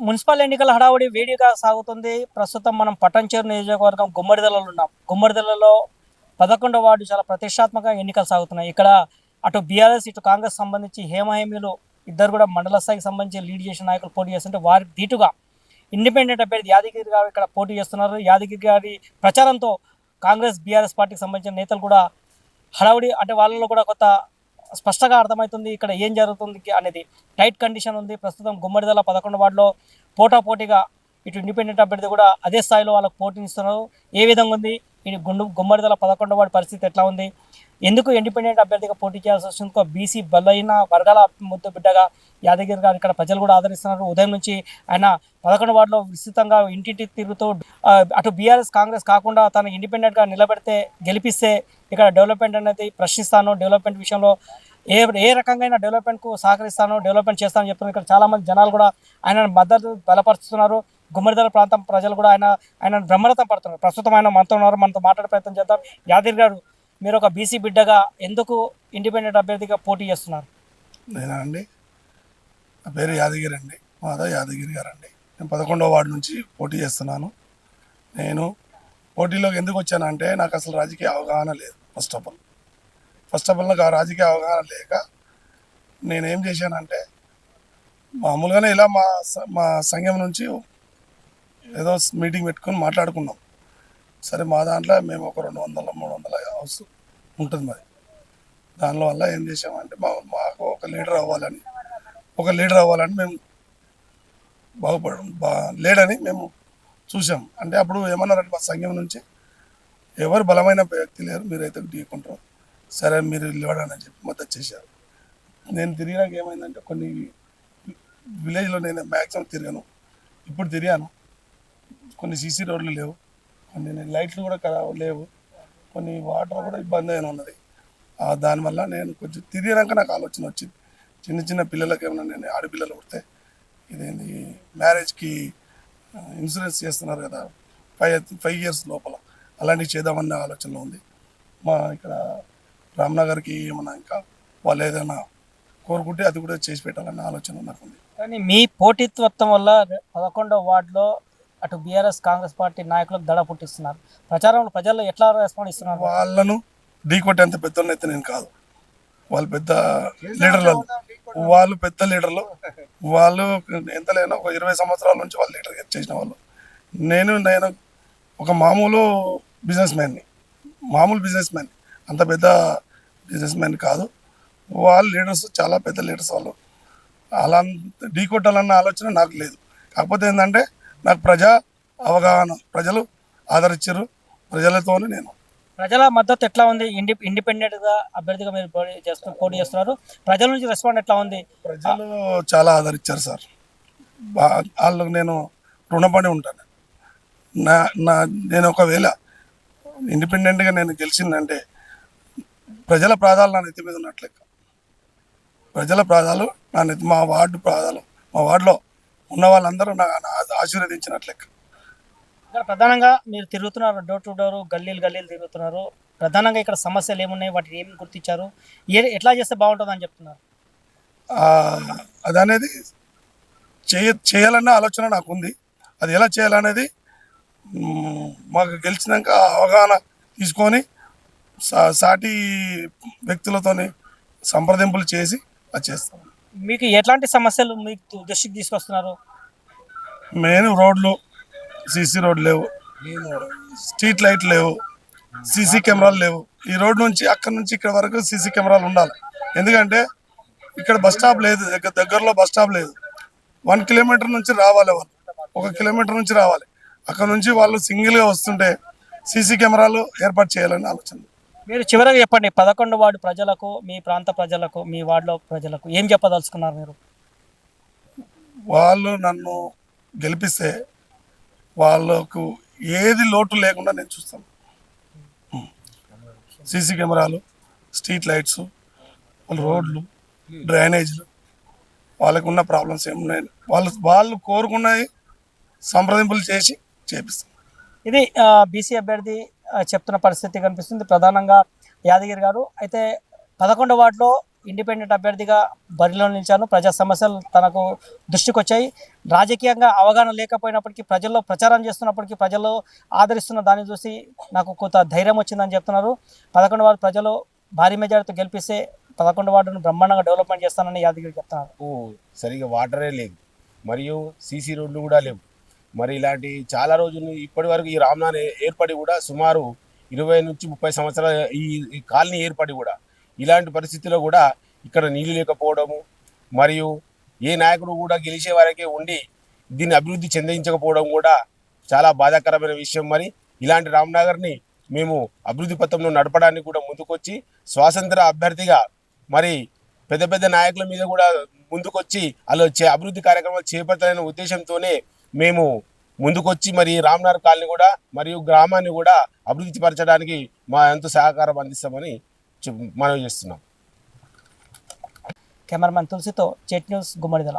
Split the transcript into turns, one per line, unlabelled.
Municipal ఎన్నికల హడావుడి వేడిగా సాగుతుంది. ప్రస్తుతం మనం పట్టంచేరు నియోజకవర్గం గుమ్మడిదలలో ఉన్నాం. గుమ్మడిదలలో 11వ వార్డు చాలా ప్రతిష్టాత్మకంగా ఎన్నికలు సాగుతున్నాయి. ఇక్కడ అటు బీఆర్ఎస్, ఇటు కాంగ్రెస్ సంబంధించి హేమహేమీలు ఇద్దరు కూడా మండల స్థాయికి సంబంధించి లీడ్ చేసిన నాయకులు పోటీ చేస్తుంటే వారికి ధీటుగా ఇండిపెండెంట్ అభ్యర్థి యాదగిరి గారు ఇక్కడ పోటీ చేస్తున్నారు. యాదగిరి గారి ప్రచారంతో కాంగ్రెస్, బీఆర్ఎస్ పార్టీకి సంబంధించిన నేతలు కూడా హడావుడి అంటే వాళ్ళలో కూడా కొత్త స్పష్టంగా అర్థమవుతుంది ఇక్కడ ఏం జరుగుతుంది అనేది. టైట్ కండిషన్ ఉంది. ప్రస్తుతం గుమ్మడిదల 11 వార్డులో పోటాపోటీగా ఇటు ఇండిపెండెంట్ అభ్యర్థి కూడా అదే స్థాయిలో వాళ్ళకు పోటీనిస్తున్నారు. ఏ విధంగా ఉంది ఇటు గుమ్మడిదల 11 వార్డు పరిస్థితి ఎట్లా ఉంది, ఎందుకు ఇండిపెండెంట్ అభ్యర్థిగా పోటీ చేయాల్సి వస్తుంది, బీసీ బలైన వర్గాల ముద్దు బిడ్డగా యాదగిరి గారు ఇక్కడ ప్రజలు కూడా ఆదరిస్తున్నారు. ఉదయం నుంచి ఆయన 11 వార్డులో విస్తృతంగా ఇంటింటికి తిరుగుతూ అటు బీఆర్ఎస్, కాంగ్రెస్ కాకుండా తను ఇండిపెండెంట్గా నిలబెడితే గెలిపిస్తే ఇక్కడ డెవలప్మెంట్ అనేది ప్రశ్నిస్తాను, డెవలప్మెంట్ విషయంలో ఏ రకంగా డెవలప్మెంట్కు సహకరిస్తాను, డెవలప్మెంట్ చేస్తానని చెప్తున్నారు. ఇక్కడ చాలామంది జనాలు కూడా ఆయన మద్దతు బలపరుస్తున్నారు. గుమ్మడిదల ప్రాంతం ప్రజలు కూడా ఆయన బ్రహ్మరథం పడుతున్నారు. ప్రస్తుతం ఆయన మనతో ఉన్నారు, మనతో మాట్లాడే ప్రయత్నం చేద్దాం. యాదగిరి గారు, మీరు ఒక బీసీ బిడ్డగా ఎందుకు ఇండిపెండెంట్ అభ్యర్థిగా పోటీ చేస్తున్నారు?
నేనా అండి, నా పేరు యాదగిరి అండి, మాదా యాదగిరి గారు అండి. నేను 11వ వార్డు నుంచి పోటీ చేస్తున్నాను. నేను పోటీలోకి ఎందుకు వచ్చానంటే నాకు అసలు రాజకీయ అవగాహన లేదు. ఫస్ట్ ఆఫ్ ఆల్ నాకు ఆ రాజకీయ అవగాహన లేక నేనేం చేశానంటే మామూలుగానే ఇలా మా సంఘం నుంచి ఏదో మీటింగ్ పెట్టుకొని మాట్లాడుకున్నాం. సరే మా దాంట్లో మేము ఒక 200-300 హౌస్ ఉంటుంది మరి. దానివల్ల ఏం చేసామంటే మాకు ఒక లీడర్ అవ్వాలని మేము లేడని మేము చూసాం. అంటే అప్పుడు ఏమన్నారంటే మా సంఘం నుంచి ఎవరు బలమైన వ్యక్తి లేరు, మీరైతే ఢీకుంటారు, సరే మీరు లేవడని చెప్పి మద్దతు చేశారు. నేను తిరిగినాక ఏమైందంటే కొన్ని విలేజ్లో నేను మ్యాక్సిమం తిరిగాను. ఇప్పుడు తిరిగాను, కొన్ని సీసీ రోడ్లు లేవు, కొన్ని లైట్లు కూడా లేవు, కొన్ని వాటర్ కూడా ఇబ్బంది అయినా ఉన్నది. దానివల్ల నేను కొంచెం తిరిగినాక నాకు ఆలోచన వచ్చింది. చిన్న పిల్లలకి ఏమన్నా, నేను ఆడపిల్లలు పుడితే ఇదేంటి మ్యారేజ్కి ఇన్సూరెన్స్ చేస్తున్నారు కదా 5 years లోపల, అలాంటివి చేద్దామన్న ఆలోచనలో ఉంది. మా ఇక్కడ రామ్నగర్కి ఏమన్నా ఇంకా వాళ్ళు ఏదైనా కోరుకుంటే అది కూడా చేసి పెట్టాలన్న ఆలోచన నాకు ఉంది.
కానీ మీ పోటీత్వం వల్ల 11వ వార్డులో అటు బీఆర్ఎస్, కాంగ్రెస్ పార్టీ నాయకులకు దడ పుట్టిస్తున్నారు. ప్రచారంలో ప్రజల్లో ఎట్లా రెస్పాండ్ ఇస్తున్నారు?
వాళ్ళను ఢీకొట్టేంత పెద్దోళ్ళని అయితే నేను కాదు. వాళ్ళు పెద్ద లీడర్లు, వాళ్ళు ఎంత లేనా ఒక 20 సంవత్సరాల నుంచి వాళ్ళు లీడర్ చేసిన వాళ్ళు. నేను ఒక మామూలు బిజినెస్ మ్యాన్, అంత పెద్ద బిజినెస్ మ్యాన్ కాదు. వాళ్ళు లీడర్స్ చాలా పెద్ద లీడర్స్. వాళ్ళు అలా ఢీకొట్టాలన్న ఆలోచన నాకు లేదు. కాకపోతే ఏంటంటే నాకు ప్రజా అవగాహన, ప్రజలు ఆదరించారు. ప్రజలతోనే నేను.
ప్రజల మద్దతు ఎట్లా ఉంది? ఇండిపెండెంట్గా అభ్యర్థిగా మీరు పోటీ చేస్తున్నారు, ప్రజల నుంచి రెస్పాండ్ ఎట్లా ఉంది?
ప్రజలు చాలా ఆదరించారు సార్. వాళ్ళకు నేను రుణపడి ఉంటాను. నేను ఒకవేళ ఇండిపెండెంట్గా నేను గెలిచిందంటే ప్రజల ప్రాధాలు నా నెత్తి మీద ఉన్నట్లే. ప్రజల ప్రాధాలు నా నెత్తి, మా వార్డులో ఉన్న వాళ్ళందరూ ఆశీర్వదించినట్లే.
ఇక్కడ ప్రధానంగా మీరు తిరుగుతున్నారు, డోర్ టు డోర్, గల్లీలు తిరుగుతున్నారు. ప్రధానంగా ఇక్కడ సమస్యలు ఏమున్నాయి, వాటిని ఏమి గుర్తించారు, ఎట్లా చేస్తే బాగుంటుందని చెప్తున్నారు?
అది అనేది చేయాలన్న ఆలోచన నాకు ఉంది. అది ఎలా చేయాలనేది మాకు గెలిచినాక అవగాహన తీసుకొని సాటి వ్యక్తులతోని సంప్రదింపులు చేసి అది చేస్తాం.
మీకు ఎట్లాంటి సమస్యలు మీకు దృష్టికి తీసుకొస్తున్నారు?
మెయిన్ రోడ్లు, సీసీ రోడ్లు లేవు, స్ట్రీట్ లైట్లు లేవు, సీసీ కెమెరాలు లేవు. ఈ రోడ్ నుంచి అక్కడి నుంచి ఇక్కడ వరకు సీసీ కెమెరాలు ఉండాలి. ఎందుకంటే ఇక్కడ బస్ స్టాప్ లేదు, దగ్గరలో బస్ స్టాప్ లేదు. 1 kilometer నుంచి రావాలి, వాళ్ళు 1 kilometer నుంచి రావాలి. అక్కడ నుంచి వాళ్ళు సింగిల్గా వస్తుంటే సీసీ కెమెరాలు ఏర్పాటు చేయాలని ఆలోచన.
మీరు చివరగా చెప్పండి, 11 వార్డు ప్రజలకు, మీ ప్రాంత ప్రజలకు, మీ వార్డులో ప్రజలకు ఏం చెప్పదలుచుకున్నారు మీరు?
వాళ్ళు నన్ను గెలిపిస్తే వాళ్ళకు ఏది లోటు లేకుండా నేను చూస్తాను. సీసీ కెమెరాలు, స్ట్రీట్ లైట్స్, రోడ్లు, డ్రైనేజీలు, వాళ్ళకు ఉన్న ప్రాబ్లమ్స్ ఏమున్నాయి వాళ్ళు కోరుకున్నవి సంప్రదింపులు చేసి చేపిస్తాం.
ఇది బీసీ అభ్యర్థి చెప్తున్న పరిస్థితి కనిపిస్తుంది, ప్రధానంగా యాదగిరి గారు. అయితే 11వ వార్డులో ఇండిపెండెంట్ అభ్యర్థిగా బరిలో నిలిచాను. ప్రజా సమస్యలు తనకు దృష్టికి వచ్చాయి. రాజకీయంగా అవగాహన లేకపోయినప్పటికీ ప్రజల్లో ప్రచారం చేస్తున్నప్పటికీ ప్రజలు ఆదరిస్తున్న దాన్ని చూసి నాకు కొంత ధైర్యం వచ్చిందని చెప్తున్నారు. 11 వార్డు ప్రజలు భారీ మెజారిటీతో గెలిపిస్తే 11 వార్డును బ్రహ్మాండంగా డెవలప్మెంట్ చేస్తానని యాదగిరి చెప్తున్నారు.
సరిగా వాటరే లేదు, మరియు సీసీ రోడ్లు కూడా లేవు. మరి ఇలాంటి చాలా రోజులు ఇప్పటి వరకు ఈ రామ్నాథ్ ఏర్పడి కూడా సుమారు 20 నుంచి 30 సంవత్సరాల ఈ కాలనీ ఏర్పడి కూడా ఇలాంటి పరిస్థితుల్లో కూడా ఇక్కడ నీళ్లు లేకపోవడము, మరియు ఏ నాయకుడు కూడా గెలిచే వరకే ఉండి దీన్ని అభివృద్ధి చెందించకపోవడం కూడా చాలా బాధాకరమైన విషయం. మరి ఇలాంటి రామ్నగర్ని మేము అభివృద్ధి పథంలో నడపడానికి కూడా ముందుకొచ్చి స్వాతంత్ర అభ్యర్థిగా మరి పెద్ద పెద్ద నాయకుల మీద కూడా ముందుకొచ్చి అలా అభివృద్ధి కార్యక్రమాలు చేపట్టాలనే ఉద్దేశంతోనే మేము ముందుకొచ్చి మరి రామ్నగర్ కాలనీ కూడా మరియు గ్రామాన్ని కూడా అభివృద్ధి పరచడానికి మా ఎంతో సహకారం అందిస్తామని మనవి చేస్తున్నాం.
కెమెరామెన్ తులసితో జెట్ న్యూస్ గుమ్మడిదల.